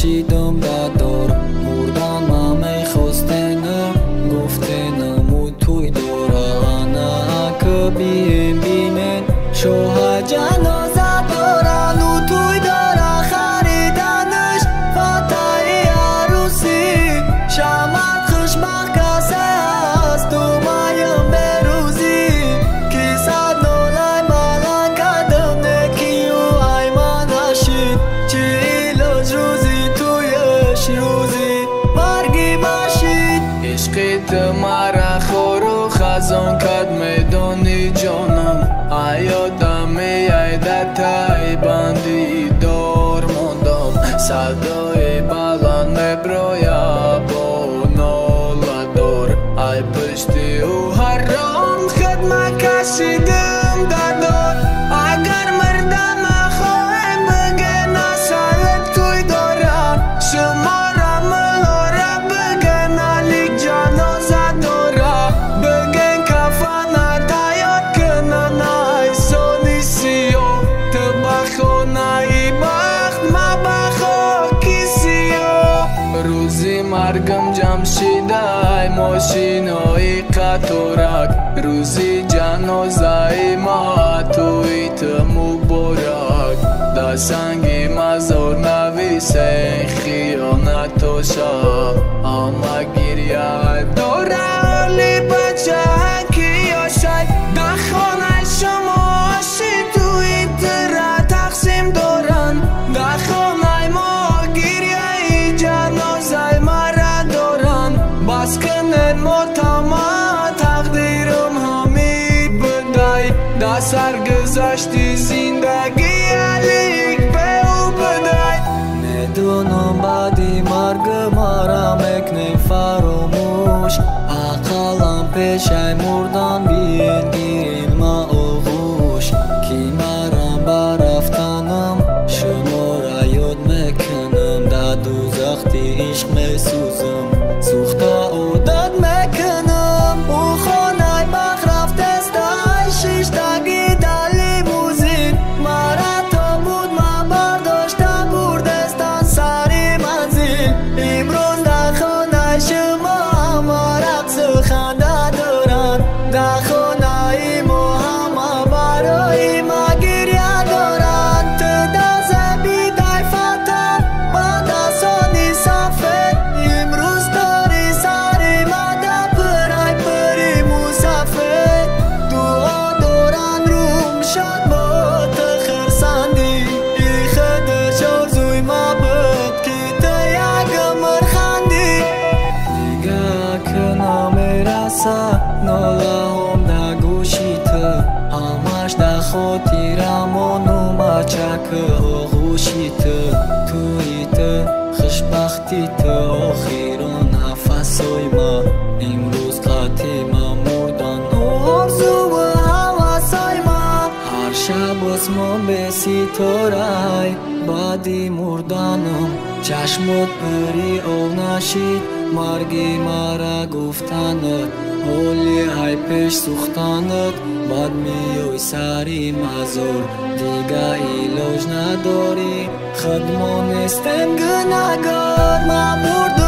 نشیدم دادار مردن ما میخواستنم گفتنم و توی دورانه که بیم بینن شوهر جنازه دارن و توی داره خریدنش فتای عروسی شمت خوشبخت کسی هست و مایم بروزی کیسه نولای مالان کدم نکی و ایمان هشید چی ایلوز روزی تویش روزی مرگی باشید عشقیت مرا خورو خزان کد میدونی جانم یادم میایده تای بندی دار موندم صدای بلند میبرویا با ناله دار ای پشتی او حرام خدمت کشیدم دادار اگر مردم خواهیم بگه نسلت توی داره شما را ملاره بگه نلیک جنازه داره بگن کفنت حیات کنن ای سونی سیو تو بخونه بخت ما بخوا کسیو روزی مرگم جمشیده ای ماشینای قطورک روزی جنازه ما توی تو مبارک در سنگی مزار نویسه خیانت و شب اما گریه داره علی بچه هنکی یا شای در خانه شما هاشی توی تره تقسیم دارن در خانه ما گریه جنازه مرا دارن بس کنن مطمع تقدیرم همین بدای در سرگذشتی زندگی علیک به او بدای میدونم بعدی مرگ مرا میکنی فراموش عقلم پیشای مردن بیندین ما اوغوش کی مرم برفتنم شما را یاد میکنم در دوزختی عشق میسوزم سوخته عادت میکنم او خانه بخ رفته استای شیشتگی در لیموزین مرا تا بود ما برداشته بردستان سری منزل امروز در خانه شما ما رقص و خنده دارن در خانه ما همه برای ما گریه دارن تو دست بیدای فتح با دستانی سفید امروز داری سری مده پرای پری مسافر دعا دارن روم شد با تو خرسندی ای خودش آرزوی ما بود که تو یک عمر خندی دیگه که نمیرسه ناله هم در گوشی تو همش در خاطرم و چک آغوشی تو توی تو خوشبختی تو آخران نفسای ما امروز قطعی ما مردن و آرزو و حواسای ما هر شب اسمان به ستاره بعدی مردنم چشمت بری او نشید مرگی مرا گفتنت حالی های پیش سوختنت بعد میوی سری مزار دیگه ایلاج نداری خدمانستم گناهگار ما مردم